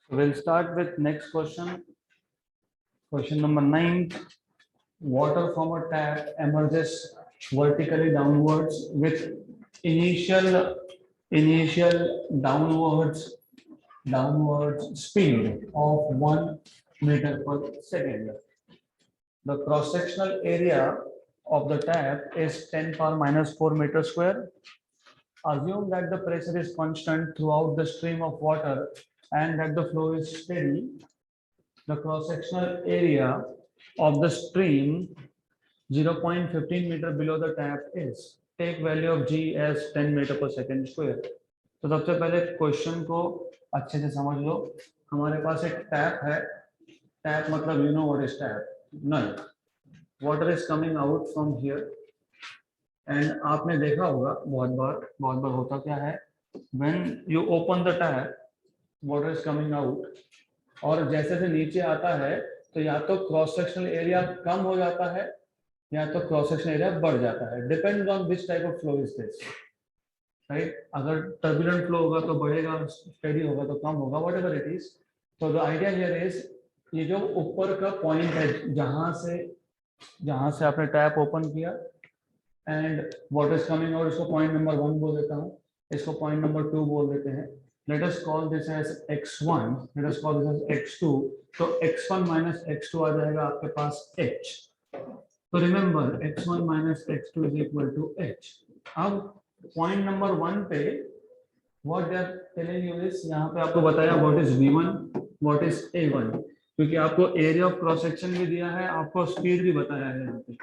We'll start with next question. Question number 9. Water from a tap emerges vertically downwards with initial downwards speed of 1 meter per second. The cross-sectional area of the tap is 10 power minus 4 meter square. Assume that the pressure is constant throughout the stream of water and that the flow is steady. The cross-sectional area of the stream 0.15 meter below the tap is. Take value of G as 10 meter per second square. तो सबसे पहले question को अच्छे से समझ लो. हमारे पास एक टैप है. टैप मतलब you know what is tap. नल. Water is coming out from here and आपने देखा होगा बहुत बार होता क्या है, when you open the tap water is coming out और जैसे से नीचे आता है तो या तो क्रॉस सेक्शनल एरिया कम हो जाता है या तो क्रॉस सेक्शनल एरिया बढ़ जाता है. Depends on which type of flow is this, right. अगर टर्बुलेंट फ्लो होगा तो बढ़ेगा, स्टेडी होगा तो कम होगा, वट एवर इट इज. तो द आइडिया हियर इज, ये जो ऊपर का पॉइंट है जहां से आपने टैप ओपन किया and water is coming out, इसको पॉइंट नंबर 1 बोल देता हूँ, इसको पॉइंट नंबर 2 बोल देते हैं. Let us call this as x1. Let us call this as x2. तो x1 minus x2 आ जाएगा आपके पास h. तो remember x1 minus x2 is equal to h. अब point number 1 पे what they are telling you is, यहाँ पे आपको बताया what is v1, what is a1, क्योंकि आपको area of cross section भी दिया है, आपको speed भी बताया है यहाँ पे.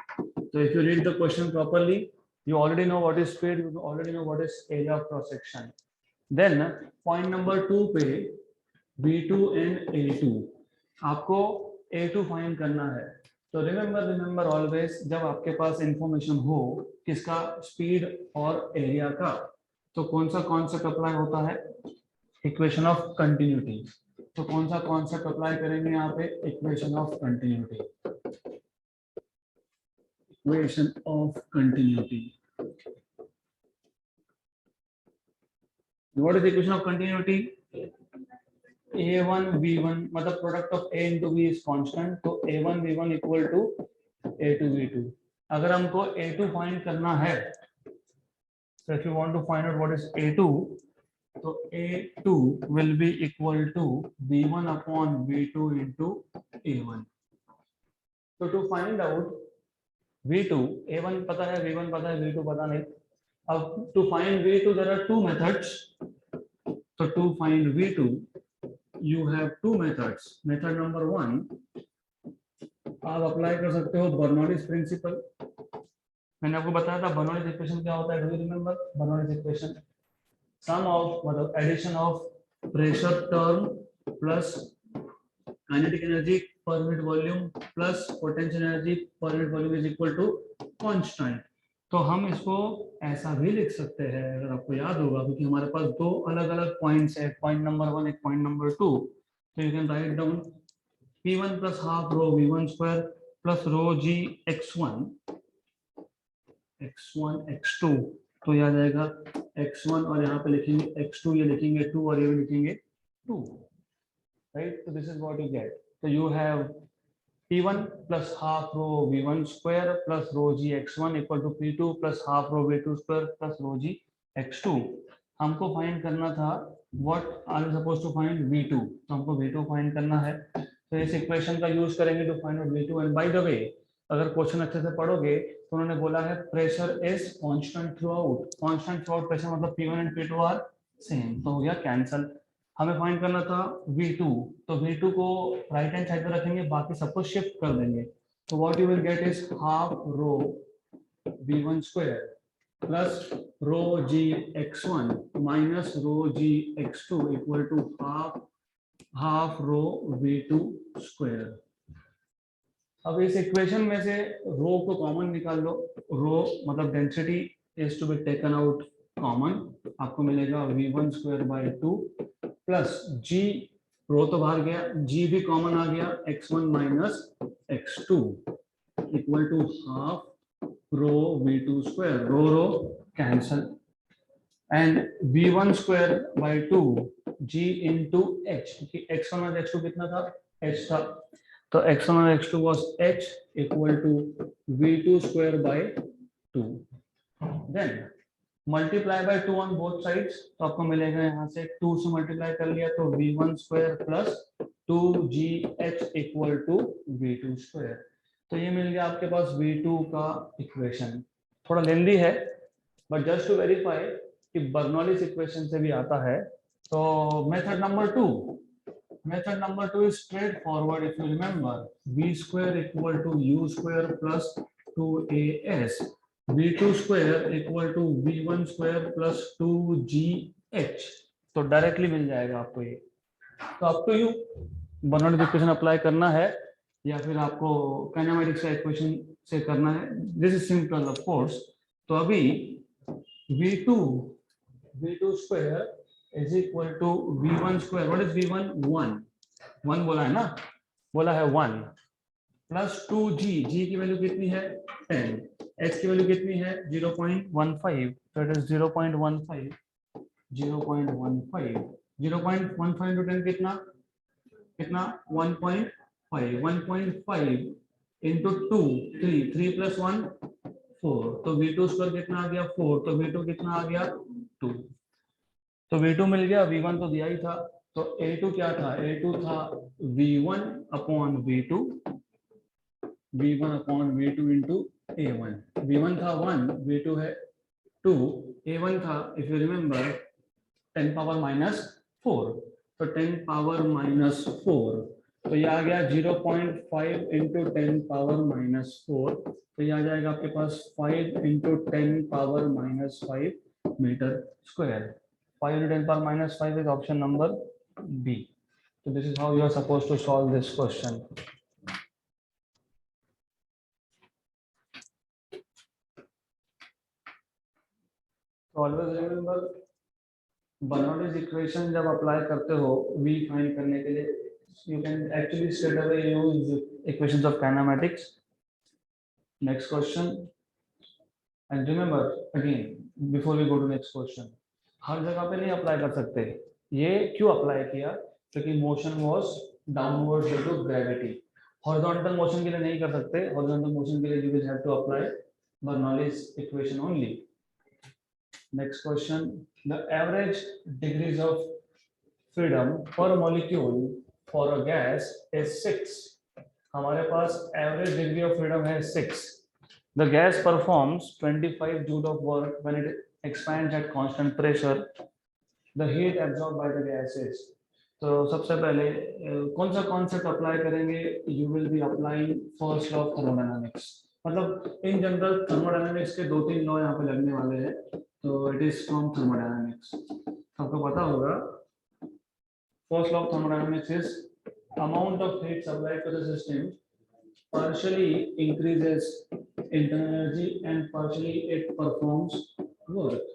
तो if you read the question properly, you already know what is speed, you already know what is area of cross section. Then point number 2 पे V2 and A2 आपको A2 फाइंड करना है. तो रिमेंबर ऑलवेज, जब आपके पास information हो किसका, speed और एरिया का, तो कौन सा कॉन्सेप्ट अप्लाई होता है, इक्वेशन ऑफ कंटिन्यूटी. तो कौन सा कॉन्सेप्ट अप्लाई करेंगे यहाँ पे, equation of continuity. Equation of continuity. What is the equation of continuity? A1 V1 मतलब product of A into V is constant, तो A1 V1 equal to A2 V2. अगर हमको A2 फाइंड करना है, so if you want to find out what is A2, तो A2 will be equal to V1 upon V2 into A1. So to find out V2, A1 पता है, V1 पता है, V2 पता नहीं. अब to find V2 there are two methods. So to find V2 you have two methods. Method number 1, आप apply कर सकते हो बर्नौलीज प्रिंसिपल. मैंने आपको बताया था बर्नौलीज इक्वेशन क्या होता है. Do you remember Bernoulli's equation? Sum of मतलब addition of pressure term plus kinetic energy per unit volume plus potential energy per unit volume is equal to constant. तो हम इसको ऐसा भी लिख सकते हैं, अगर आपको याद होगा, क्योंकि हमारे पास दो अलग अलग पॉइंट्स है, पॉइंट नंबर 1 एक पॉइंट नंबर 2. तो you can write down P1 plus half rho V1 square plus rho G x1 x2. तो यह आ जाएगा x1 और यहाँ पे लिखेंगे x2, ये लिखेंगे 2 और ये भी लिखेंगे 2, राइट. तो this is what you get. तो you have P1 plus half rho V1 square plus rho G x1 equal to P2 plus half rho V2 square plus rho G x2. हमको find करना था what are we supposed to find, V2. तो हमको V2 find करना है. तो इस equation का यूज करेंगे to find out V2. And by the way, अगर क्वेश्चन अच्छे से पढ़ोगे तो उन्होंने बोला है pressure is constant throughout. Constant throughout pressure मतलब P1 and P2 are same. तो हो गया कैंसल. हमें फाइंड करना था V2. तो V2 को राइट हैंड साइड पे रखेंगे, बाकी सबको शिफ्ट कर देंगे. तो what you will get is half rho V1 square plus rho G x1 minus rho G x2 equal to half rho V2 square. अब इस इक्वेशन में से रो को कॉमन निकाल लो. रो मतलब density is to be taken out common. आपको मिलेगा V1 square by 2 plus G, rho तो बाहर गया, G भी कॉमन आ गया, x1 minus x2 equal to half rho V2 square. Rho cancel and V1 square by 2 g into h, क्योंकि x1 और x2 कितना था, h था, तो x1 और x2 was h equal to v2 square by 2, then multiply by 2 on both sides, तो आपको मिलेगा यहाँ से 2 से मल्टीप्लाई कर लिया तो v1 square plus 2gh equal to v2 square. तो ये मिल गया आपके पास v2 का इक्वेशन। थोड़ा लेंदी है, बट जस्ट टू वेरीफाई कि बर्नौलीज इक्वेशन से भी आता है। तो method number 2 is straightforward. If you remember, v square equal to u square plus 2as, v2 square equal to v1 square plus 2gh, तो डायरेक्टली मिल जाएगा आपको ये। तो आपको यू बर्नौलीज इक्वेशन अप्लाई करना है या फिर आपको काइनेमेटिक्स का इक्वेशन से करना है, this is simple of course. तो अभी v2 square is equal to v1 square, what is v1, 1 बोला है ना, बोला है 1 प्लस 2g, g की वैल्यू कितनी है 10, h की वैल्यू कितनी है 0.15, तो इट इज 0.15 into 10 कितना 1.5 into 2 3 plus 1 4, तो v2 स्क्वायर कितना आ गया 4, तो v2 कितना आ गया 2, तो v2 मिल गया, v1 तो दिया ही था, तो a2 क्या था, a2 था v1 upon v2 into a1, v1 था 1, v2 है 2, a1 था if you remember 10 power minus 4, तो 10 पावर माइनस 4, तो ये आ गया 0.5 into 10 पावर माइनस 4, तो ये आ जाएगा आपके पास 5 into 10 power minus 5 metre square. 5 into 10 power minus 5 is option number B. So this is how you are supposed to solve this question. So always remember, Bernoulli's equation जब apply करते हो V find करने के लिए, you can actually straight away use equations of kinematics. Next question. And remember again, before we go to next question, हर जगह पे नहीं apply कर सकते। ये क्यों अप्लाई किया, क्योंकि motion was downward due to gravity. Horizontal motion के लिए नहीं कर सकते, हॉरिजॉन्टल मोशन के लिए you will have to apply Bernoulli's equation only. Next question, the average degrees of freedom per molecule for a gas is 6। हमारे पास average degree of freedom है 6। The gas performs 25 joule of work when it expands at constant pressure. The heat absorbed by the gas is. तो सबसे पहले कौन सा concept apply करेंगे, you will be applying first law of thermodynamics. मतलब in general thermodynamics के 2-3 law यहाँ पे लगने वाले हैं, तो इट इज फ्रॉम थर्मोडायनामिक्स, आपको पता होगा। First law of thermodynamics is amount of heat supplied to the system partially increases internal energy and partially it performs work.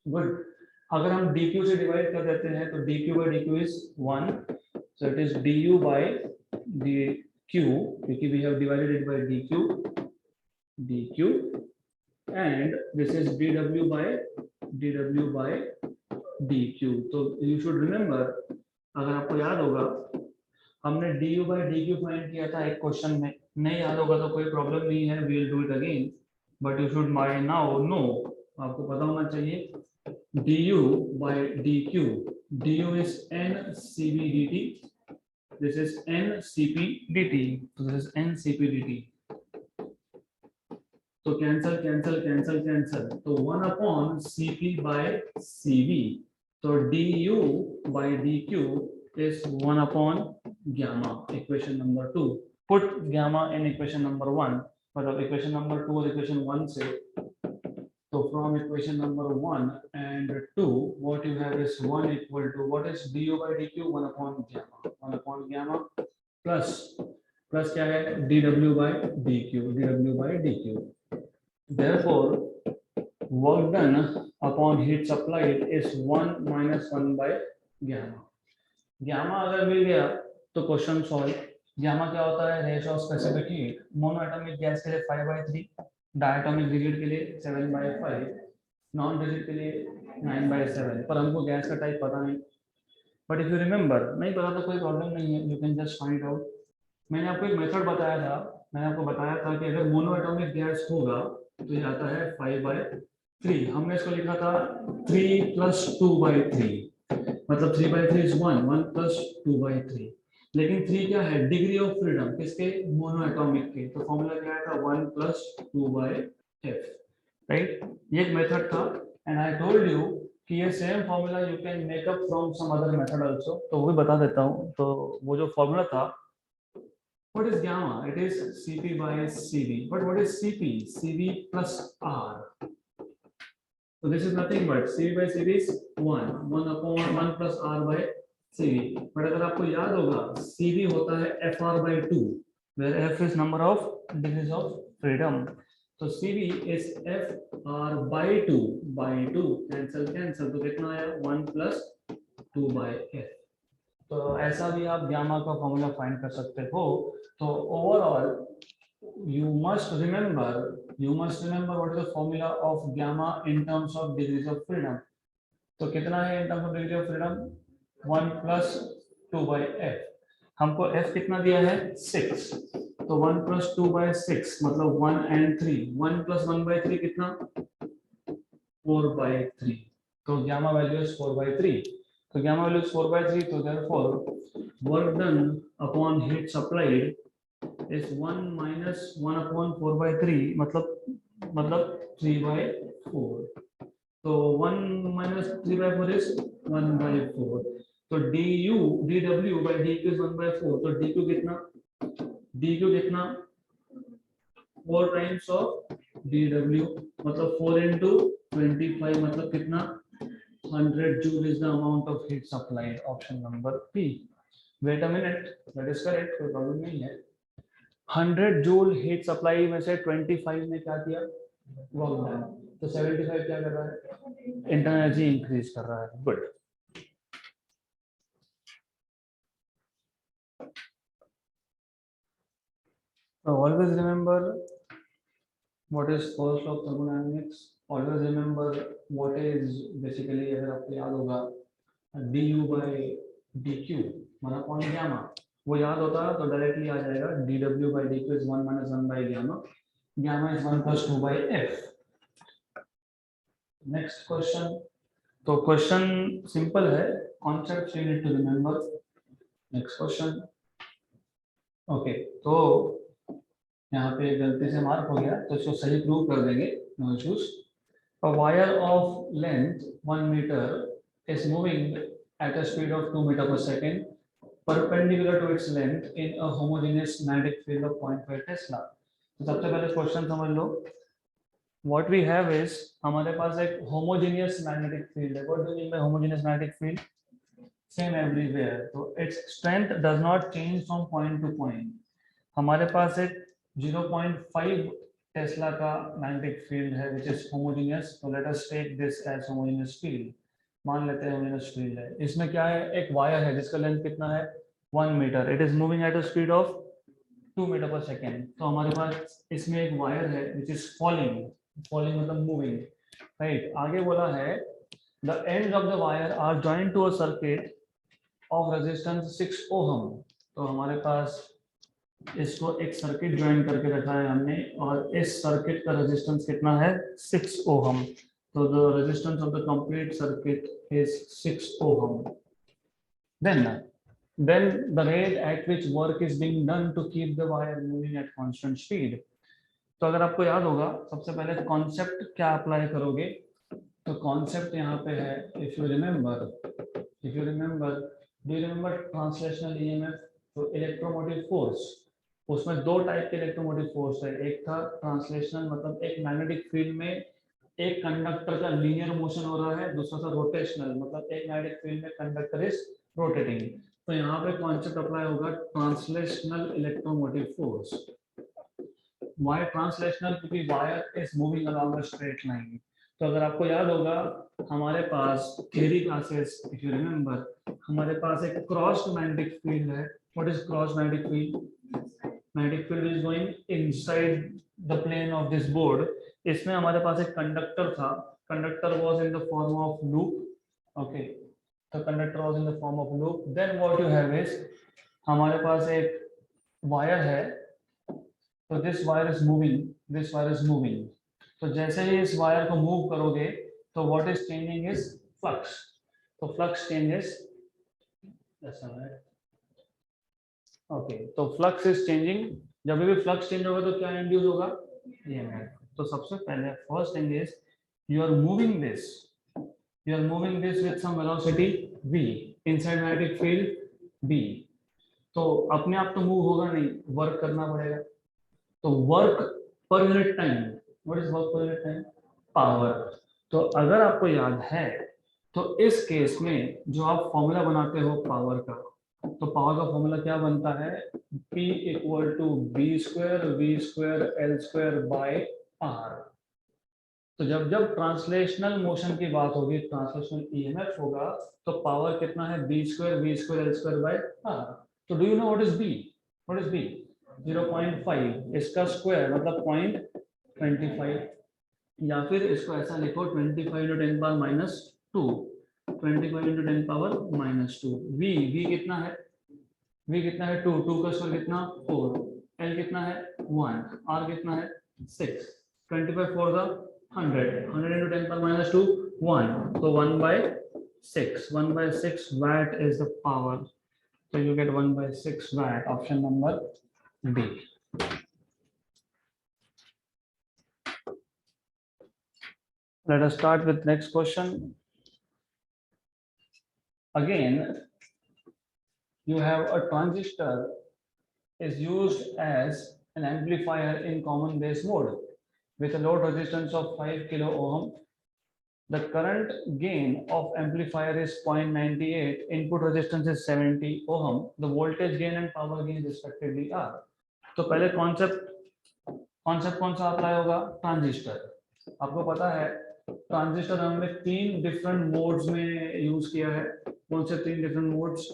Good. अगर हम dq से डिवाइड कर देते हैं तो dq by dq is 1, so it is du by dq, क्योंकि we have divided it by dq and this is dw by dq। तो you should remember, अगर आपको याद होगा हमने du by dq फाइंड किया था एक क्वेश्चन में, नहीं याद होगा तो कोई प्रॉब्लम नहीं है, we will do it again, but you should by now know, आपको पता होना चाहिए du by dq, du is n cp dt, this is n cp dt, so this is n cp dt, तो cancel cancel cancel cancel, तो 1 upon cp by cv, तो du by dq is 1 upon gamma, equation number 2. Put gamma in equation number 1, मतलब equation number 2 और equation 1 से, तो from equation number 1 and 2 what you have is 1 equal to, what is du by dq, 1 upon gamma plus क्या है dw by dq, therefore work done upon heat supplied is 1 minus 1 by gamma। Gamma अगर मिल गया तो question solve. Gamma क्या होता है, ratio of specific heat. Mono atomic gas के लिए 5/3, डायटोमिक रिजिड के लिए 7/5, नॉन रिजिड के लिए 9/7, पर हमको गैस का टाइप पता नहीं, बट इफ यू रिमेंबर, नहीं पता तो कोई प्रॉब्लम नहीं है, you can just find out. मैंने आपको एक मेथड बताया था, मैंने आपको बताया था कि अगर मोनो एटॉमिक गैस होगा तो ये आता है 5/3। हमने इसको लिखा था 3 + 2/3, मतलब 3/3 इज 1, 1 + 2/3। लेकिन 3 क्या है? डिग्री ऑफ फ्रीडम किसके? मोनो एटॉमिक के। तो फॉर्मूला क्या था? 1 + 2/f, राइट? ये एक मेथड था, एंड आई टोल्ड यू कि ये same formula you can make up from some other method also, तो वो भी बता देता हूँ। तो वो जो फॉर्मूला था, what is gamma? It is Cp/Cv. But what is Cp? Cv plus R. So this is nothing but Cv/Cv is 1, 1/1 plus R by Cv. But अगर आपको याद होगा, Cv होता है Fr/2, where F is number of degrees of freedom. So Cv is Fr/2 by 2, cancel, तो कितना आया? 1 + 2/f. तो ऐसा भी आप गामा का फॉर्मूला फाइंड कर सकते हो। तो overall you must remember what is the formula of gamma in terms of degrees of freedom. तो कितना है in terms of degree of freedom? 1 + 2/f. हमको f कितना दिया है? 6। तो 1 + 2/6 मतलब 1 and 3, 1 + 1/3 कितना? 4/3। तो gamma value is 4/3। तो gamma value is 4/3, तो therefore work done upon heat supplied is 1 - 1/4/3, मतलब 3/4। तो 1 - 3/4 is 1/4। तो dw/dq is 1/4। तो dq कितना? 4 times of dw, मतलब 4 into 25, मतलब कितना? 100 joule is the amount of heat supplied. Option number P. Wait a minute, that is correct, कोई problem नहीं है। 100 जूल हीट सप्लाई में से 25 ने क्या किया? Work done. तो 75 क्या कर रहा है? इंटरनल एनर्जी इंक्रीज कर रहा है। Good. So always remember what is first law of thermodynamics. Always remember what is basically, अगर आपको याद होगा, du/dq माना कौन? गामा। वो याद होता है तो डायरेक्टली आ जाएगा dw/dq is 1 - 1/gamma. Gamma is 1 + 2/f. Next question. तो क्वेश्चन सिंपल है, concept you need to remember. Next question. Okay, तो यहाँ पे गलती से मार्क हो गया, तो इसको सही प्रूव कर देंगे, no issues. A wire of length 1 meter is moving at a speed of 2 metre per second perpendicular to its length in a homogeneous magnetic field of 0.5 tesla. तो सबसे पहले क्वेश्चन समझ लो। What we have is, हमारे पास एक homogeneous magnetic field है। What do you mean by homogeneous magnetic field? Same everywhere. तो its strength does not change from point to point. हमारे पास एक 0.5 टेस्ला का मैग्नेटिक फील्ड है which is homogeneous. तो let us take this as homogeneous field. मान लेते हैं homogeneous field है। इसमें क्या है? एक वायर है जिसका लेंथ कितना है? 1 metre. It is moving at a speed of 2 metre per second. तो हमारे पास इसमें एक वायर है which is falling मतलब मूविंग, राइट? आगे बोला है the end of the wire are joint to a circuit of resistance 6 ohm. तो हमारे पास इसको एक सर्किट ज्वाइन करके रखा है हमने, और इस सर्किट का रेजिस्टेंस कितना है? 6 ओहम। तो the resistance of the complete circuit is 6 ohm. then the rate at which work is being done to keep the wire moving at constant speed. तो अगर आपको याद होगा, सबसे पहले कॉन्सेप्ट क्या अप्लाई करोगे? तो कॉन्सेप्ट यहाँ पे है, if you remember do you remember translational EMF? तो इलेक्ट्रोमोटिव फोर्स, उसमें दो टाइप के इलेक्ट्रोमोटिव फोर्स है। एक था ट्रांसलेशनल, मतलब एक मैग्नेटिक फील्ड में एक कंडक्टर का लीनियर मोशन हो रहा है, दूसरा था रोटेशनल, मतलब एक मैग्नेटिक फील्ड में कंडक्टर इज रोटेटिंग। तो यहाँ पे कॉन्सेप्ट अप्लाई होगा translational electromotive force. Wire translational क्योंकि wire is moving along a straight line. तो अगर आपको याद होगा, हमारे पास theory classes, if you remember, हमारे पास एक क्रॉस्ड मैग्नेटिक फील्ड है। What is crossed magnetic field? Magnetic field is going inside the plane of this board. इसमें हमारे पास एक कंडक्टर था, conductor was in the form of loop. Okay, the conductor was in the form of loop. Then what you have is, हमारे पास एक wire है, तो this wire is moving, this wire is moving. तो जैसे ही इस wire को move करोगे तो what is changing is flux. तो flux changes, ओके, तो फ्लक्स इज चेंजिंग. जब भी फ्लक्स चेंज होगा तो क्या इंड्यूस होगा, ईएमएफ. तो सबसे पहले first thing is you are moving this, you are moving this with some velocity v inside magnetic field b. तो अपने आप तो मूव होगा नहीं, वर्क करना पड़ेगा. तो work per unit time, what is work per unit time, power. तो अगर आपको याद है तो इस केस में जो आप फॉर्मूला बनाते हो पावर का, तो पावर का फॉर्मूला क्या बनता है, P equal to B square V square L square by R. तो जब जब ट्रांसलेशनल मोशन की बात होगी, ट्रांसलेशनल ईएमएफ होगा, तो पावर कितना है, B square V square L square by R. तो do you know what is B, what is B, 0.5, इसका स्क्वायर मतलब 0.25, या फिर इसको ऐसा लिखो 25 into 10 power minus 2, 25 into 10 power minus 2. V कितना है, वी कितना है 2, 2 का स्क्वायर कितना 4, एल कितना है 1, आर कितना है 6, 25 4 का 100, 100 into 10 power minus 2, 1. So 1/6, 1/6 watt is the power. So you get 1/6 watt. Option number B. Let us start with next question. Again, you have a transistor is used as an amplifier in common base mode with a load resistance of 5 kilo ohm. The current gain of amplifier is 0.98, input resistance is 70 ohm. The voltage gain and power gain respectively are. तो पहले concept कौन सा apply होगा, transistor. आपको पता है transistor हमने 3 different modes में यूज किया है. कौन से 3 different modes,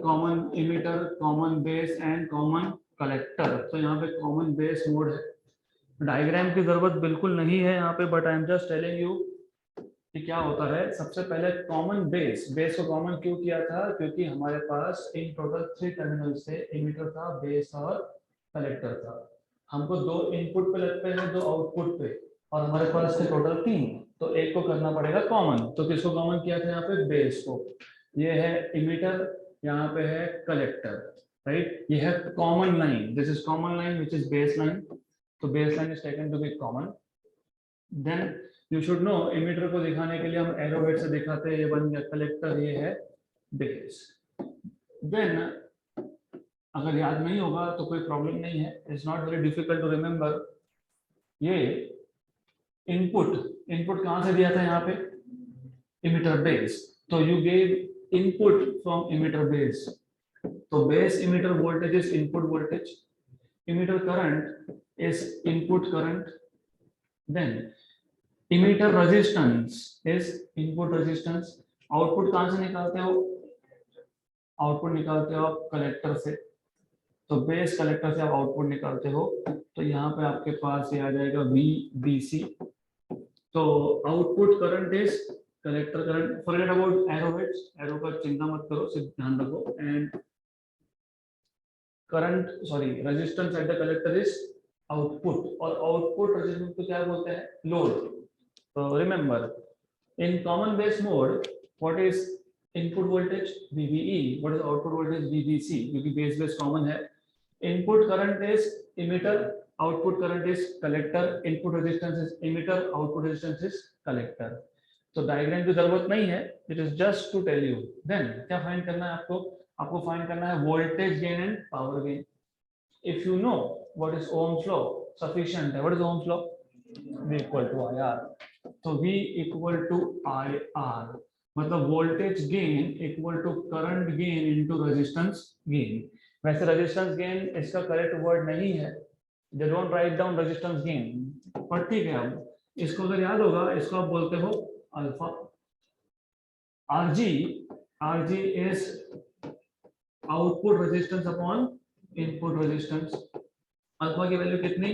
common emitter, common base and common collector. तो यहाँ पे कॉमन बेस मोड है. डायग्राम की जरूरत बिल्कुल नहीं है यहाँ पे, but I am just telling you कि क्या होता है. सबसे पहले कॉमन बेस, बेस को कॉमन क्यों किया था, क्योंकि हमारे पास इन टोटल 3 टर्मिनल से इमिटर था, बेस और कलेक्टर था. हमको 2 इनपुट पे लगते हैं, 2 आउटपुट पे, और हमारे पास थे टोटल 3. तो एक को करना पड़ेगा कॉमन. तो किसको कॉमन किया था यहाँ पे, बेस को. ये है इमिटर, यहाँ पे है कलेक्टर, राइट. ये है common line, this is common line which is base line. तो base line is taken to be common. Then you should know, emitter को दिखाने के लिए हम एरो हेड से दिखाते हैं. ये बन गया कलेक्टर, ये है बेस. देन अगर याद नहीं होगा तो कोई प्रॉब्लम नहीं है, it's not very difficult to remember. ये इनपुट कहां से दिया था, यहाँ पे इमीटर बेस. तो you gave input from emitter base. तो base emitter voltage is input voltage, emitter current is input current. Then emitter resistance is input resistance. Output कहां से निकालते हो, आउटपुट निकालते हो आप कलेक्टर से. तो बेस कलेक्टर से आप आउटपुट निकालते हो. तो यहाँ पे आपके पास ये आ जाएगा VBC. तो output current is collector current. Forget about arrow heads, arrow का चिंता मत करो, सिर्फ ध्यान रखो. And current, sorry, resistance at the collector is output. और आउटपुट रेजिस्टेंस को क्या बोलते हैं, लोड. तो remember, in common base mode what is input voltage VBE, what is output voltage VBC, क्योंकि बेस कॉमन है. Input current is emitter, output current is collector. Input resistance is emitter, output resistance is collector. तो diagram की जरूरत नहीं है, it is just to tell you. Then क्या find करना है आपको, आपको फाइंड करना है voltage gain and power gain. If you know what is Ohm's law, sufficient है. What is Ohm's law, V equal to IR. तो V इक्वल टू IR मतलब voltage gain equal to current gain into resistance gain. वैसे resistance gain इसका correct word नहीं है, they don't write down resistance gain, पर ठीक है. अब इसको अगर याद होगा, इसको आप बोलते हो alpha. RG is output resistance upon input resistance. Alpha की वैल्यू कितनी,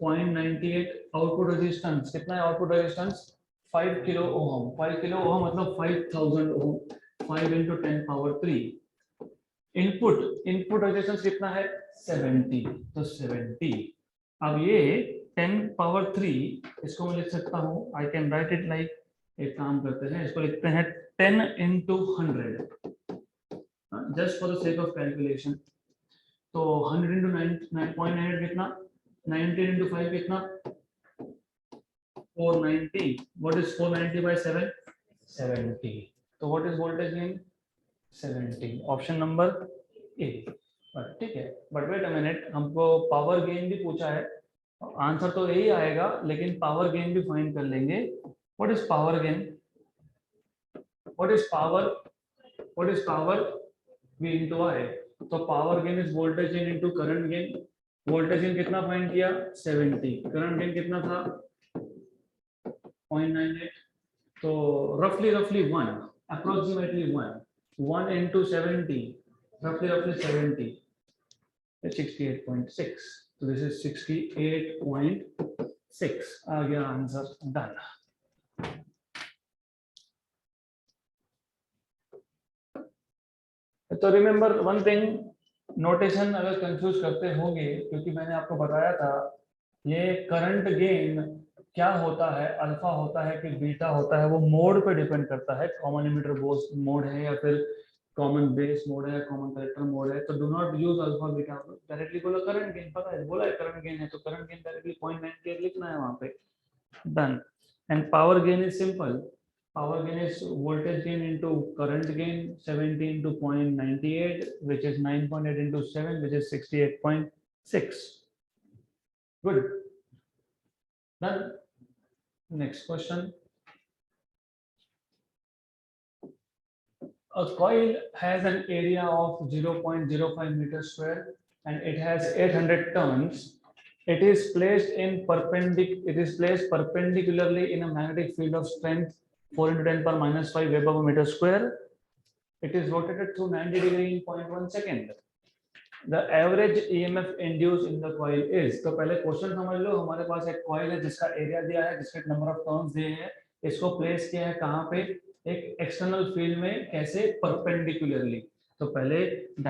0.98. आउटपुट रेजिस्टेंस कितना है, output resistance 5 kilo ohm. 5 kilo ohm मतलब 5000 ओम. 5 into 10 power 3. इनपुट रेजिस्टेंस कितना है 70, तो 70. अब ये 10 पावर 3 इसको मैं लिख सकता हूँ, I can write it like, एक काम करते हैं, इसको लिखते हैं 10 into 100, just for the sake of calculation. तो 100 into 9.98 कितना, 19 into 5 कितना, 490. What is 490 by 7? 70. So what is voltage gain? 70. Option number A. ठीक है, बट वेट अ मिनट, हमको पावर गेन भी पूछा है. आंसर तो यही आएगा, लेकिन पावर गेन भी फाइंड कर लेंगे. What is power gain? What is power V into I? तो power gain is voltage gain into current gain. Voltage gain कितना फाइंड किया 70, करंट गेन कितना था 0.98. तो रफली 1, approximately 1 into 70, roughly 70, 68.6. So this is 68.6. आ गया आंसर, डन. तो remember one thing, notation अगर कंफ्यूज करते होंगे, क्योंकि मैंने आपको बताया था ये करंट गेन क्या होता है, अल्फा होता है कि बीटा होता है, वो मोड पे डिपेंड करता है. कॉमन एमिटर बोस मोड है या फिर कॉमन बेस मोड है, कॉमन कलेक्टर मोड है. तो do not use alpha beta. Directly बोला करंट गेन, पता है, बोला है करंट गेन है, तो करंट गेन डायरेक्टली 0.98 लिखना है वहां पे, done. And power gain is simple. Power gain is voltage gain into current gain, 70 into 0.98, which is 9.8 into 7, which is 68.6. Good. Done. Next question. A coil has an area of 0.05 meters square and it has 800 turns. It is placed perpendicularly in a magnetic field of strength 4 into 10 power minus 5 Weber per meter square. It is rotated through 90 degree in 0.1 second. The average EMF induced in the coil is. तो पहले question समझ लो, हमारे पास एक coil है जिसका area दिया है, जिसके नंबर ऑफ टर्न्स दिए हैं, इसको प्लेस किया है कहाँ पे, एक एक्सटर्नल फील्ड में, कैसे, परपेंडिकुलरली. तो पहले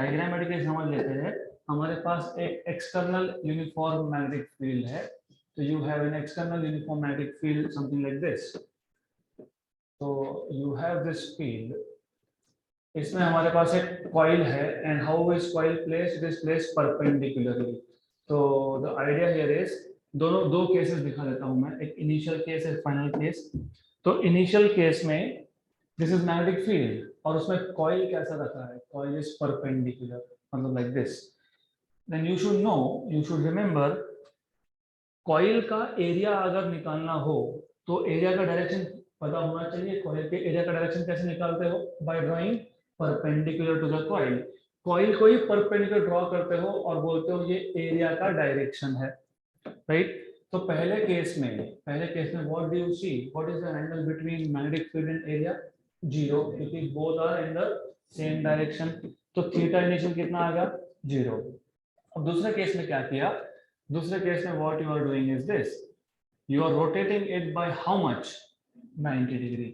डायग्रामेटिकली समझ लेते हैं. हमारे पास एक एक्सटर्नल यूनिफॉर्म मैग्नेटिक फील्ड है. तो you have an external uniform magnetic field something like this. तो यू हैव दिस फील्ड, इसमें हमारे पास एक कॉइल है, and how is coil placed? It is placed perpendicularly. तो द आइडिया हियर इज, दो केसेस दिखा देता हूं मैं, एक इनिशियल केस, एक फाइनल केस. तो इनिशियल केस में दिस इज मैग्नेटिक फील्ड और उसमें कॉइल कैसा रखा है, कॉइल इज परपेंडिकुलर, मतलब like this. Then you should know, you should remember, coil का एरिया अगर निकालना हो तो एरिया का डायरेक्शन पता होना चाहिए. कॉइल के एरिया का डायरेक्शन कैसे निकालते हो? By drawing perpendicular to the coil. Coil को ही परपेंडिकुलर ड्रॉ करते हो और बोलते हो ये एरिया का डायरेक्शन है, राइट. तो पहले केस में what do you see, what is the angle between magnetic field and area? 0, क्योंकि both are in the same direction. तो थीटा इनिशियल कितना आ गया? 0. अब दूसरे केस में क्या किया? दूसरे केस में what you are doing is this, you are rotating it by how much? 90 degree.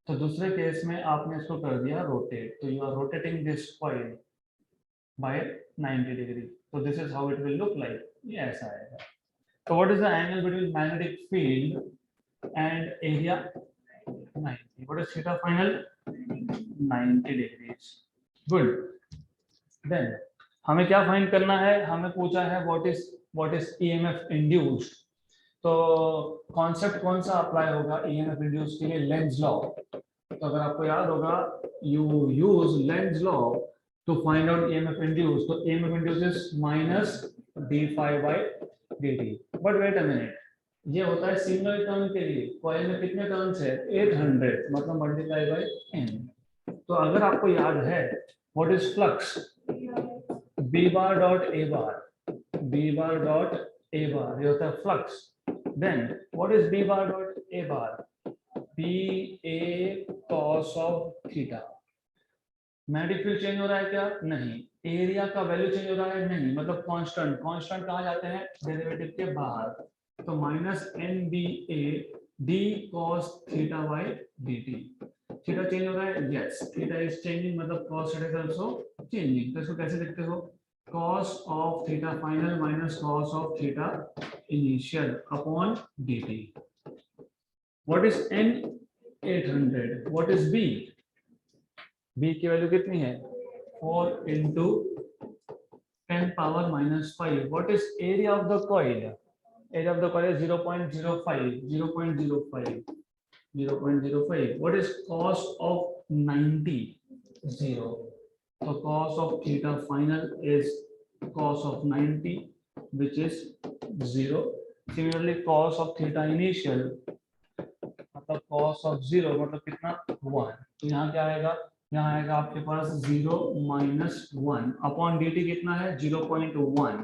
तो दूसरे केस में आपने इसको कर दिया रोटेट. तो you are rotating this coil by 90 degree. तो this is how it will look like. ये ऐसा आएगा. तो what is the angle between magnetic field and area? 90. What is theta final? 90 degrees. Good. Then हमें क्या find करना है? हमें पूछा है व्हाट इज ईएमएफ इंड्यूस्ड. तो कॉन्सेप्ट कौन सा अप्लाई होगा ईएमएफ इंड्यूस के लिए? Lenz law. तो अगर आपको याद होगा, you use Lenz law to find out EMF induce. तो EMF induce is minus d∅dt. But wait a minute, ये होता है सिंगल टर्न के लिए. कॉइल में कितने टर्न्स है? 800, मतलब मल्टीप्लाई बाय n. तो अगर आपको याद है, what is flux? b bar dot a bar, b bar dot a बार, ये होता है flux. Then what is b bar dot a bar? b a cos of theta. Magnetic field change हो रहा है क्या? नहीं. एरिया का वैल्यू चेंज हो रहा है? नहीं. मतलब कांस्टेंट कहाँ जाते हैं? डेरिवेटिव के बाहर. तो minus n b a d cos theta by dt. Theta change हो रहा है, यस थीटा इज चेंजिंग, मतलब cos theta is also changing. तो इसको कैसे लिखते हो, cos of theta final minus cos of theta initial upon dt. What is n? 800. What is b? b की वैल्यू कितनी है, 4 into 10 power minus 5. What is area of the coil? Area of the coil is 0.05. 0.05. 0.05. What is cos of 90? 0. So cos of theta final is cos of 90, which is 0. Similarly, cos of theta initial मतलब cos of 0 मतलब कितना 1. तो यहाँ क्या आएगा, यहाँ आएगा आपके पास 0 minus 1 अपॉन dt कितना है 0.1,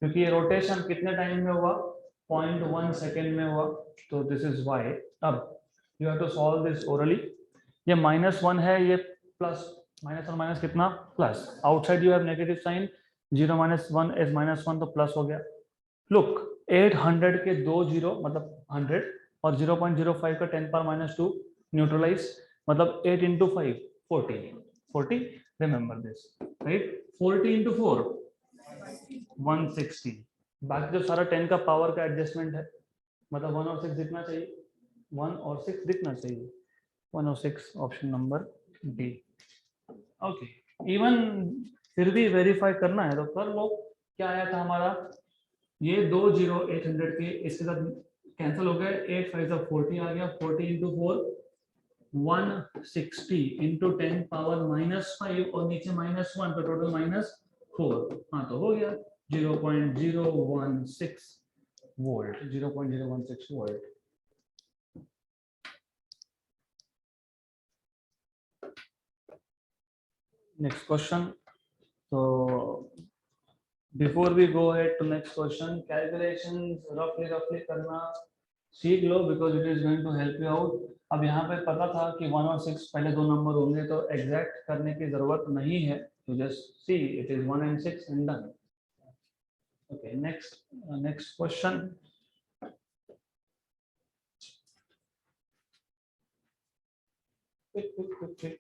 क्योंकि ये रोटेशन कितने टाइम में हुआ 0.1 सेकेंड में हुआ, तो दिस इज वाई। अब you have to solve this orally. ये -1 है, ये प्लस, माइनस और माइनस कितना plus, outside you have negative sign, 0 - 1 is -1 तो प्लस हो गया। लुक 800 के 2 0 मतलब 100 और 0.05 का 10 पावर -2 न्यूट्रलाइज, मतलब 8 into 5 40 remember this right. 40 into 4 160, बाकी जो सारा 10 का पावर का एडजस्टमेंट है, मतलब 1 और 6 दिखना चाहिए, 1 और 6 दिखना चाहिए, 1 और 6 option number D. Okay, even फिर भी वेरीफाई करना है तो कर लो। क्या आया था हमारा, ये 2 0 800 के इसके साथ कैंसिल हो गए, 8 5 40 आ गया, 40 into 4 160 into 10 पावर -5 और नीचे -1 तो टोटल -4। हाँ तो हो गया 0.016 वोल्ट, 0.016 वोल्ट। Next question. तो before we go ahead to next question, calculations रफली करना सीख लो because it is going to help you out. अब यहाँ पे पता था कि 1 और 6 पहले दो नंबर होंगे, तो एग्जैक्ट करने की जरूरत नहीं है, तो just see it is 1 and 6 and done. Okay, next question.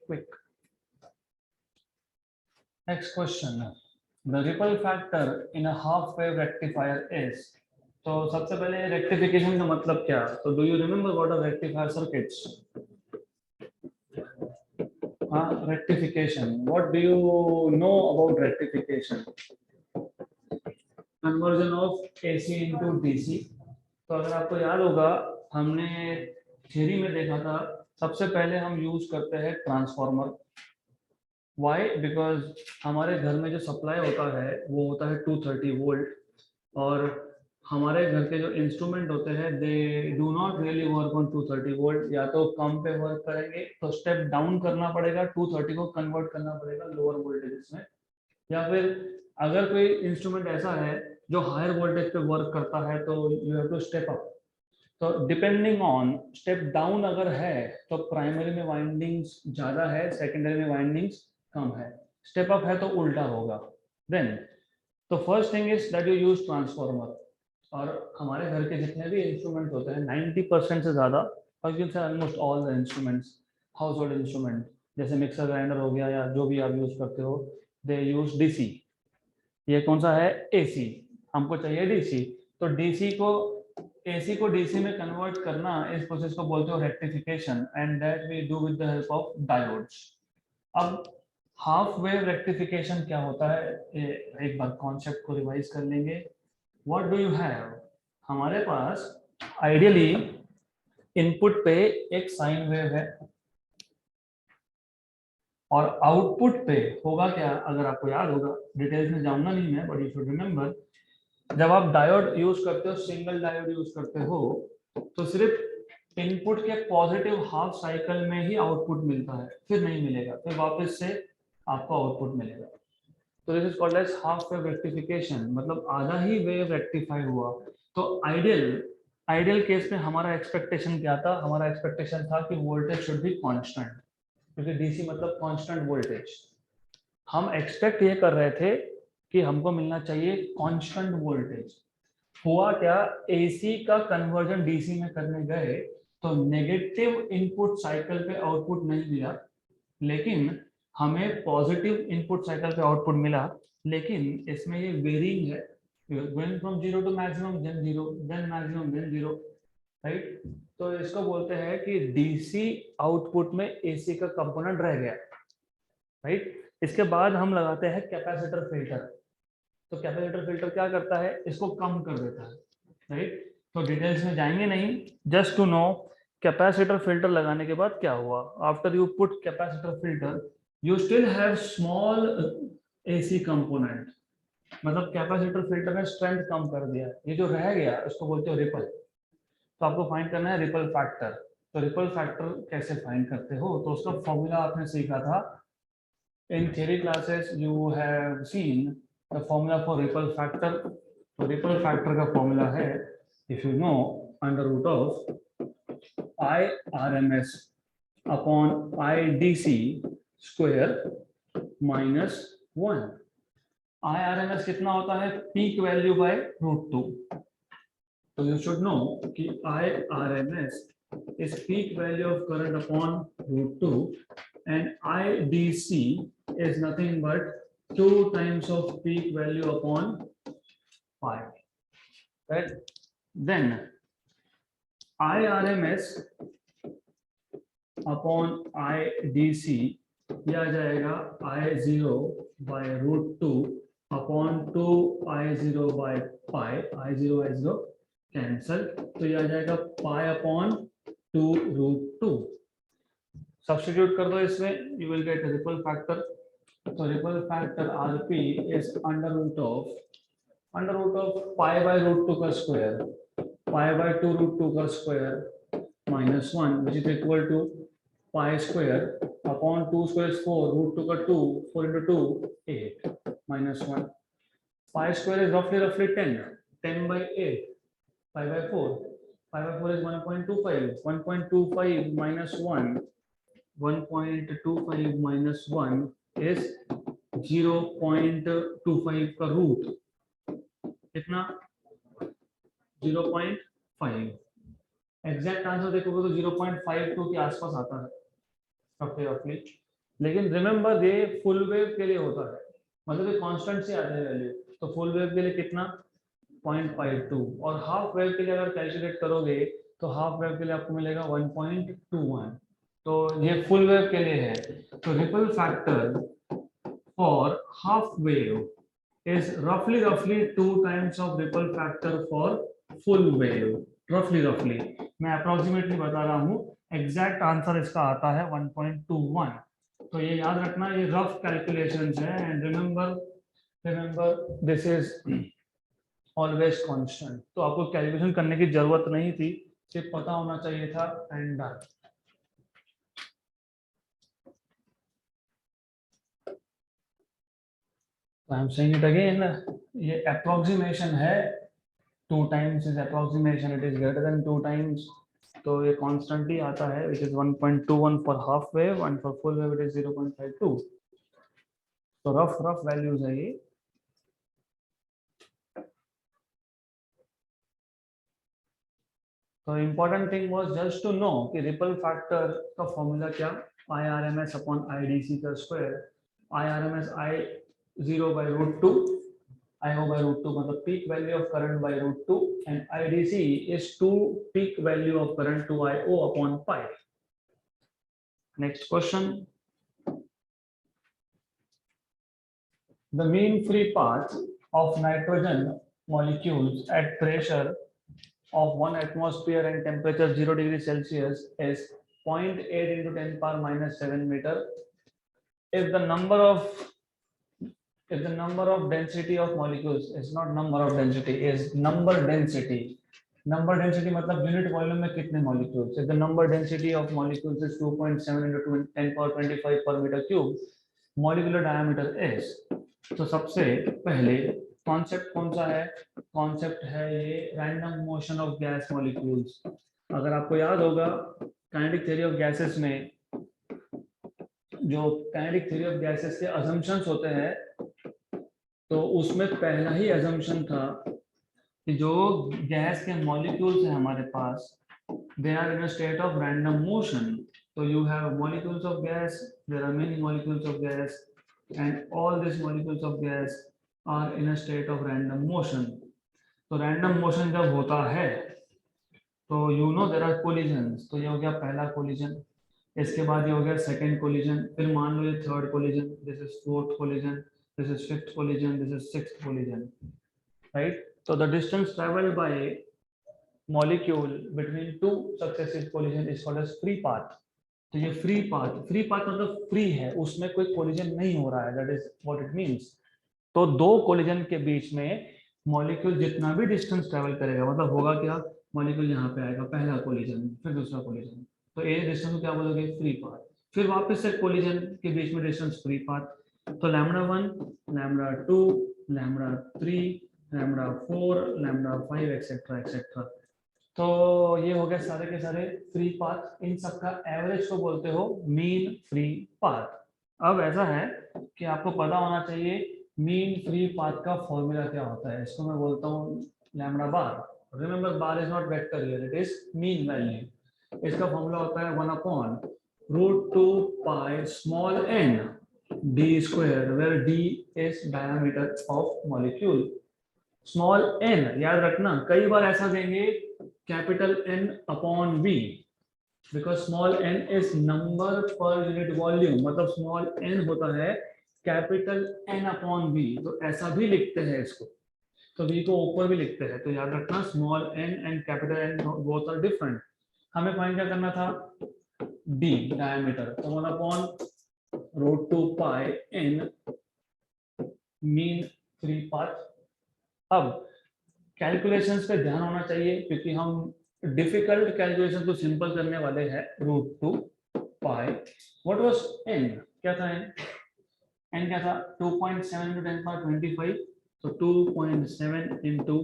quick. Next question. The ripple factor in a half wave rectifier is, तो सबसे पहले रेक्टिफिकेशन का मतलब क्या, तो do you remember what are rectifier circuits? हाँ, rectification, what do you know about rectification? Conversion of AC into DC. तो अगर आपको याद होगा हमने थ्योरी में देखा था, सबसे पहले हम यूज करते हैं ट्रांसफार्मर। वाई? बिकॉज हमारे घर में जो सप्लाई होता है वो होता है 230 वोल्ट, और हमारे घर के जो इंस्ट्रूमेंट होते हैं they do not really work on 230 volt, या तो कम पे वर्क करेंगे तो स्टेप डाउन करना पड़ेगा, 230 को कन्वर्ट करना पड़ेगा लोअर वोल्टेज में, या फिर अगर कोई इंस्ट्रूमेंट ऐसा है जो हायर वोल्टेज पे वर्क करता है तो you have to step up. तो डिपेंडिंग ऑन स्टेप डाउन अगर है तो प्राइमरी में वाइंडिंग्स ज्यादा है, सेकेंडरी में वाइंडिंग्स कम है, स्टेप अप है तो उल्टा होगा। देन तो first thing is that you use transformer, और हमारे घर के जितने भी इंस्ट्रूमेंट होते हैं 90% से ज्यादा, और यू से almost all the instruments, house hold instrument जैसे मिक्सर ग्राइंडर हो गया या जो भी आप यूज करते हो, दे यूज डीसी। ये कौन सा है, एसी, हमको चाहिए डीसी, तो डीसी को एसी को डीसी में कन्वर्ट करना, इस प्रोसेस को बोलते हो rectification, and that we do with the help of diodes. अब हाफ वेव रेक्टिफिकेशन क्या होता है, एक बार कॉन्सेप्ट को रिवाइज कर लेंगे। व्हाट डू यू हैव, हमारे पास आइडियली इनपुट पे एक साइन वेव है और आउटपुट पे होगा क्या, अगर आपको याद होगा, डिटेल्स में जाऊंगा नहीं मैं, बट यू शुड रिमेंबर, जब आप डायोड यूज करते हो, सिंगल डायोड यूज करते हो, तो सिर्फ इनपुट के पॉजिटिव हाफ साइकिल में ही आउटपुट मिलता है, फिर नहीं मिलेगा, फिर वापस से आपको आउटपुट मिलेगा। तो this is called as half wave rectification, मतलब आधा ही वेव रेक्टिफाई हुआ। तो आइडियल केस में हमारा एक्सपेक्टेशन क्या था, हमारा एक्सपेक्टेशन था कि वोल्टेज शुड बी कांस्टेंट, क्योंकि डीसी मतलब कांस्टेंट वोल्टेज। हम एक्सपेक्ट ये कर रहे थे कि हमको मिलना चाहिए कांस्टेंट वोल्टेज। हुआ क्या, एसी का कन्वर्जन डीसी में करने गए तो नेगेटिव इनपुट साइकिल पे आउटपुट नहीं मिला, लेकिन हमें पॉजिटिव इनपुट साइकिल पे आउटपुट मिला, लेकिन इसमें ये वेरिंग है, going from 0 to maximum, then 0, then maximum, then 0, right. तो इसको बोलते हैं कि डीसी आउटपुट में एसी का कंपोनेंट रह गया, राइट। इसके बाद हम लगाते हैं कैपेसिटर फिल्टर। तो कैपेसिटर फिल्टर क्या करता है, इसको कम कर देता है, राइट। तो डिटेल्स में जाएंगे नहीं, just to know capacitor filter लगाने के बाद क्या हुआ। After you put capacitor filter you still have small AC component, मतलब कैपेसिटर फिल्टर ने स्ट्रेंथ कम कर दिया, ये जो रह गया उसको बोलते हो रिपल। तो आपको फाइंड करना है रिपल फैक्टर। तो रिपल फैक्टर कैसे फाइंड करते हो, तो उसका फॉर्मूला आपने सीखा था in theory classes, you have seen the formula for ripple factor. तो रिपल फैक्टर का फॉर्मूला है, if you know, under root of I R M S upon I D C square minus 1। I R M S कितना होता है, peak value by √2। तो you should know कि IRMS is peak value of current upon √2 and IDC is nothing but 2 times of peak value upon pi, right? Then IRMS upon IDC ये आ जाएगा I0 by √2 upon 2 I0 by pi, I0 cancel, तो ये आ जाएगा pi upon 2√2। Substitute कर दो इसमें, you will get ripple factor. तो ripple factor RP is under root of pi by √2 का स्क्वायर, पाई बाय 2√2 का square minus 1 which is equal to pi square upon 2 square 4, √2 का 2, 4 into 2 8 minus 1। Pi square is रफली 10 by 8, 5 by 4. 5 by 4 is 1.25. 1.25 minus 1. 1.25 minus 1 is 0.25 का root कितना, 0.5। Exact answer देखोगे तो 0.52 के आसपास आता है रफली। लेकिन रिमेंबर ये फुल वेव के लिए होता है, मतलब ये कांस्टेंट से आता है वैल्यू। तो फुल वेव के लिए कितना, 0.52। और हाफ वेव के लिए अगर कैलकुलेट करोगे तो हाफ वेव के लिए आपको मिलेगा 1.21। तो ये फुल वेव के लिए है। तो ripple factor for half wave is रफली 2 times of ripple factor for full wave, रफली मैं अप्रोक्सीमेटली बता रहा हूँ। एग्जैक्ट आंसर इसका आता है 1.21। तो ये याद रखना, ये रफ कैलकुलेशंस है, and remember this is always constant. तो आपको कैलकुलेशन करने की जरूरत नहीं थी, सिर्फ पता होना चाहिए था, and done. I am saying it again, ये अप्रोक्सीमेशन है, 2 times is approximation, it is greater than 2 times। तो ये कांस्टेंट ही आता है, which is 1.21 for half wave and for full wave it is 0.52। तो रफ वैल्यूज है ये। तो important thing was just to know कि रिपल फैक्टर का फॉर्मूला क्या, IRMS अपॉन IDC का square. IRMS I0 by √2, IO by √2 मतलब peak value of current by √2, and IDC is 2 peak value of current to IO upon pi. Next question. The mean free path of nitrogen molecules at pressure of 1 atmosphere and temperature 0 degree Celsius is 0.8 into 10 power minus 7 meter. If the number of density of molecules is not number of density, is number density. Number density मतलब unit volume में कितने molecules. If the number density of molecules is 2.7 into 10 power 25 per meter cube, molecular diameter is. तो सबसे पहले concept कौन सा है, concept है ये random motion of gas molecules. अगर आपको याद होगा काइनेटिक थ्योरी ऑफ गैसेस में, जो काइनेटिक थ्योरी ऑफ गैसेस के अजम्पशंस होते हैं, तो उसमें पहला ही अजम्पशन था कि जो गैस के मॉलिक्यूल्स हैं हमारे पास, they are in a state of random motion. So you have molecules of gas, there are many molecules of gas, and all these molecules of gas are in a state of random motion. तो random motion जब होता है तो you know there are collisions. तो ये हो गया पहला collision, इसके बाद ये हो गया सेकंड collision, फिर मान लो ये third collision, this is fourth collision, this is fifth collision, this is sixth collision, right? So the distance traveled by molecule between two successive collision is called as free path. तो ये free path मतलब free है, उसमें कोई collision नहीं हो रहा है, that is what it means. तो दो कोलिजन के बीच में मॉलिक्यूल जितना भी डिस्टेंस ट्रेवल करेगा, मतलब होगा क्या, मॉलिक्यूल यहाँ पे आएगा, पहला कोलिजन, फिर दूसरा कोलिजन, तो ये डिस्टेंस को क्या बोलोगे, फ्री पाथ. फिर वापस से कोलिजन के बीच में डिस्टेंस फ्री पाथ. तो λ1, λ2, λ3, λ4, λ5 एक्सेट्रा एक्सेट्रा. तो ये हो गया सारे के सारे फ्री पाथ. इन सब का एवरेज को बोलते हो मीन फ्री पाथ. अब ऐसा है कि आपको पता होना चाहिए मीन फ्री पाथ का फॉर्मूला क्या होता है. इसको मैं बोलता हूँ lambda bar. Remember bar is not vector here, it is mean value. इसका फॉर्मूला होता है 1/√2 small n d square, where d is diameter of molecule. Small n याद रखना, कई बार ऐसा देंगे capital N upon V, because small n is number per unit volume. मतलब small n होता है capital N upon V, तो ऐसा भी लिखते हैं इसको, तो V को ऊपर भी लिखते हैं. तो याद रखना small n and capital N both are different. हमें फाइंड क्या करना था, D diameter, तो 1/√2 n mean free path. अब कैलकुलेशंस पे ध्यान होना चाहिए, क्योंकि हम डिफिकल्ट कैलकुलेशन को सिंपल करने वाले हैं. √2π, व्हाट वाज n, क्या था n क्या था, 2.7 into 10 power 25. तो 2.7 into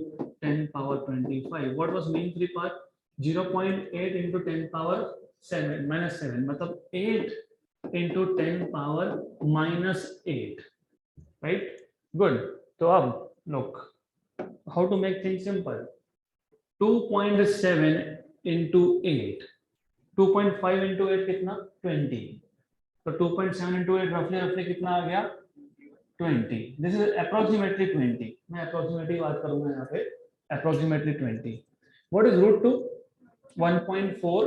10 power 25. What was mean free path, 0.8 into 10 power 7 minus 7, मतलब 8 into 10 power minus 8, right? Good. तो अब look how to make things simple. 2.7 into 8, 2.5 into 8 कितना, 20. तो 2.7 into 8 रफली कितना आ गया, 20. This is approximately 20. मैं अप्रोक्सीमेटली बात करूंगा यहाँ पे, अप्रोक्सीमेटली 20. What is √2, 1.4.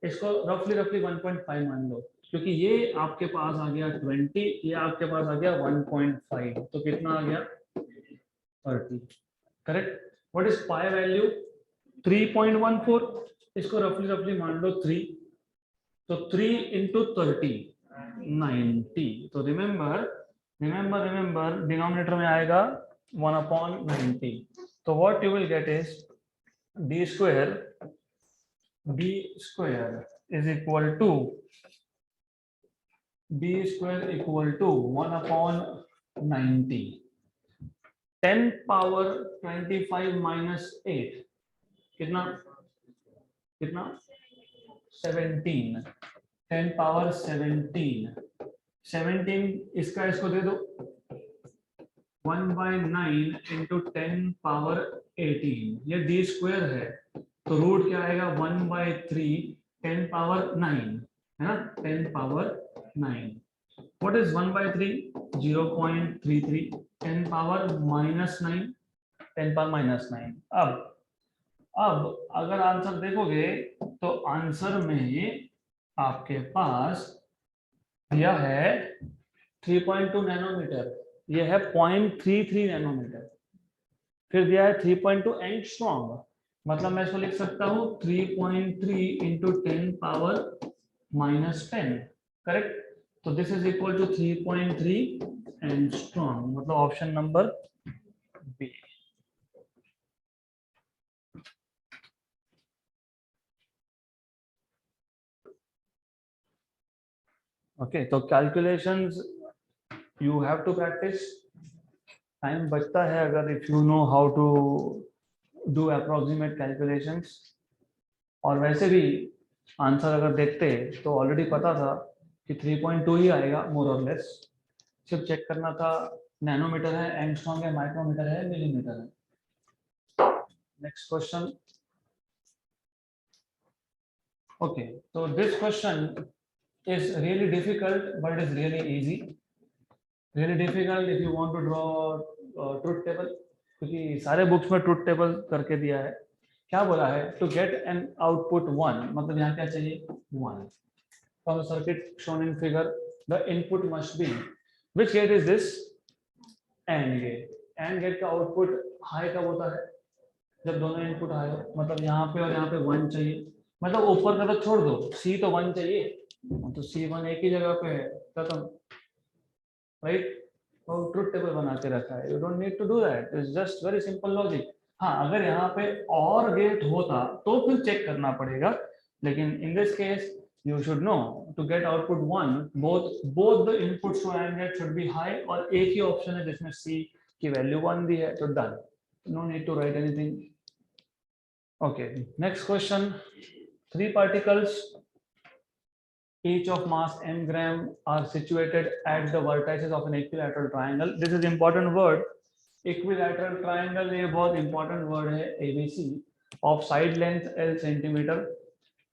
इसको रफली 1.5 मान लो, क्योंकि ये आपके पास आ गया 20, ये आपके पास आ गया 1.5, तो कितना आ गया, 30. Correct. What is pi value, 3.14. इसको रफली मान लो 3, तो 3 into 30, 90. तो रिमेंबर डिनोमिनेटर में आएगा 1/90. तो what you will get is d square is equal to 1/90. 10 power 25 minus 8 कितना 17. 10 power 17 इसका इसको दे दो 1/9 into 10 power 18. ये d स्क्वायर है, तो रूट क्या आएगा, 1/3 10 power 9 है ना, 10 power 9. What is 1/3? 0.33. 10 power minus 9. 10 power minus 9. अब अगर आंसर देखोगे तो आंसर में आपके पास दिया है 3.2 नैनोमीटर, ये है 0.33 नैनोमीटर. फिर दिया है 3.2 एंगस्ट्रॉम, मतलब मैं इसको लिख सकता हूँ 3.3 into 10 power minus 10. करेक्ट. तो this is equal to 3.3 angstrom, मतलब ऑप्शन नंबर बी. ओके, तो calculations you have to practise. Time बचता है अगर if you know how to do approximate calculations. और वैसे भी आंसर अगर देखते तो ऑलरेडी पता था कि 3.2 ही आएगा मोर और लेस. सिर्फ चेक करना था नैनोमीटर है, एंगस्ट्रॉम है, माइक्रोमीटर है, मिलीमीटर है. Next question. Okay, so this question is really difficult, but it is really easy. Really difficult if you want to draw truth table, क्योंकि सारे बुक्स में ट्रुथ टेबल करके दिया है. क्या बोला है? टू गेट एन आउटपुट 1, मतलब यहाँ क्या चाहिए? 1. From the circuit shown in figure the input must be, which gate is this? AND gate. AND gate का आउटपुट हाई कब होता है? जब दोनों इनपुट हाई हो. मतलब यहाँ पे और यहाँ पे 1 चाहिए. मतलब ऊपर का तो छोड़ दो, सी तो 1 चाहिए, तो C1 एक ही जगह पे है, खत्म. राइट? तो ट्रुथ टेबल बना के रखा है. You don't need to do that, it's just very simple logic. हाँ, अगर यहाँ पे और गेट होता तो फिर चेक करना पड़ेगा, लेकिन in this case you should know to get output 1 both the inputs to AND gate should be high, और एक ही ऑप्शन है जिसमें C की वैल्यू 1 दी है, तो done. No need to write anything. Okay, next question. 3 particles each of mass m gram are situated at the vertices of an equilateral triangle. This is important word. Equilateral triangle ये बहुत important word है, ABC, of side length L centimeter.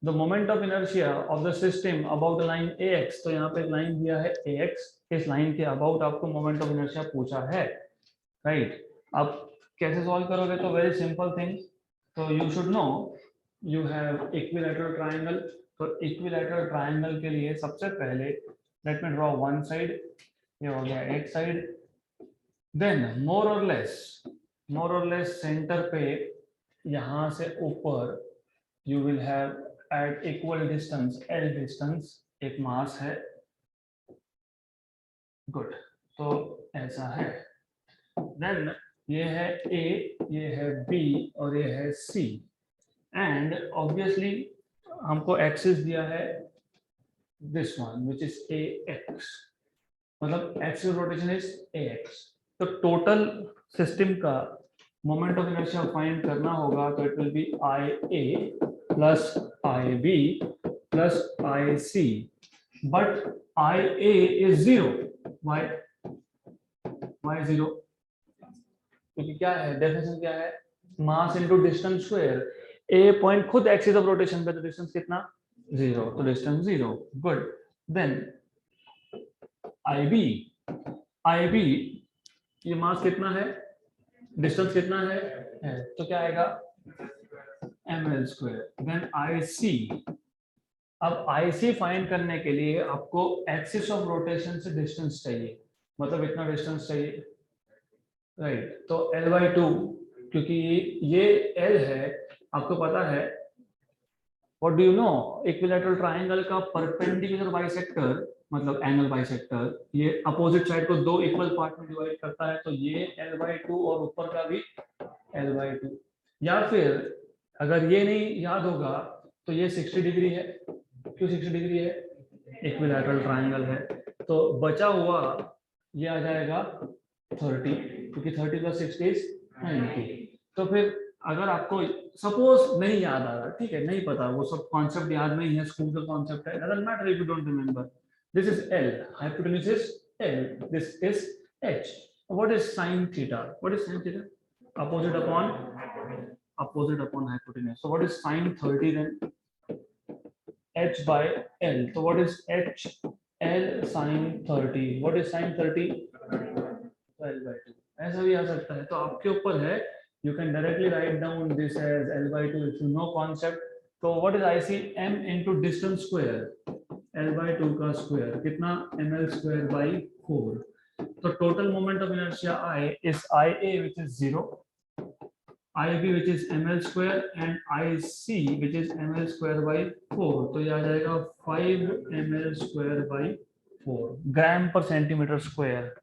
The moment of inertia of the system about the line AX, तो यहाँ पे line दिया है AX, इस line के about आपको moment of inertia पूछा है, right? अब कैसे solve करोगे? तो very simple thing. So you should know you have equilateral triangle. तो इक्विलैटरल ट्रायंगल के लिए सबसे पहले let me draw one side. ये हो गया एक साइड. देन मोर और लेस सेंटर पे यहां से ऊपर you will have at equal distance L distance एक मास है. गुड. तो ऐसा है. देन ये है A, ये है B और ये है C. एंड ऑब्वियसली हमको एक्सिस दिया है this one which is AX, मतलब एक्सिस रोटेशन इज AX. तो टोटल सिस्टम का मोमेंट ऑफ इनर्शिया फाइंड करना होगा, तो it will be IA plus IB plus IC, but IA is 0. why 0? क्योंकि क्या है, डेफिनेशन क्या है? Mass into distance square. A point खुद एक्सिस ऑफ रोटेशन पे, तो डिस्टेंस कितना? 0, तो डिस्टेंस 0. गुड. देन IB ये मास कितना है, डिस्टेंस कितना है, तो क्या आएगा? ml square. Then IC. अब IC फाइंड करने के लिए आपको एक्सिस ऑफ रोटेशन से डिस्टेंस चाहिए, मतलब इतना डिस्टेंस चाहिए, राइट? तो L/2, क्योंकि ये L है, आपको पता है. What do you no? Equilateral triangle का परपेंडिकुलर बाइसेक्टर, मतलब एंगल बाइसेक्टर, ये अपोजिट साइड को दो इक्वल पार्ट में डिवाइड करता है, तो ये L/2 और ऊपर का भी L/2. या फिर अगर ये नहीं याद होगा तो ये 60 डिग्री है. क्यों 60 डिग्री है? इक्विलैटरल ट्रायंगल है. तो बचा हुआ ये आ जाएगा 30, क्योंकि 30 + 60 = 90. तो फिर अगर आपको सपोज नहीं याद आ रहा, ठीक है, नहीं पता, वो सब कॉन्सेप्ट याद नहीं है, स्कूल का कॉन्सेप्ट है, doesn't matter if you don't remember. This is L, hypotenuse is L, this is H. What is sin theta? What is sin theta? Opposite upon hypotenuse. So what is sin 30 then? H/L. तो what is H? L sin 30. What is sin 30? L/2. ऐसा भी आ सकता है, तो आपके ऊपर है. You can directly write down this as L/2 if you know concept. So what is IC? M into distance square. L/2 का square कितना? ml square by 4. So total moment of inertia I is IA, which is 0, IB which is ml square, and IC which is ml square by 4. तो ये आ जाएगा 5 ml square by 4 ग्राम पर centimetre square.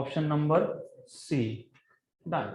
Option number C. Done.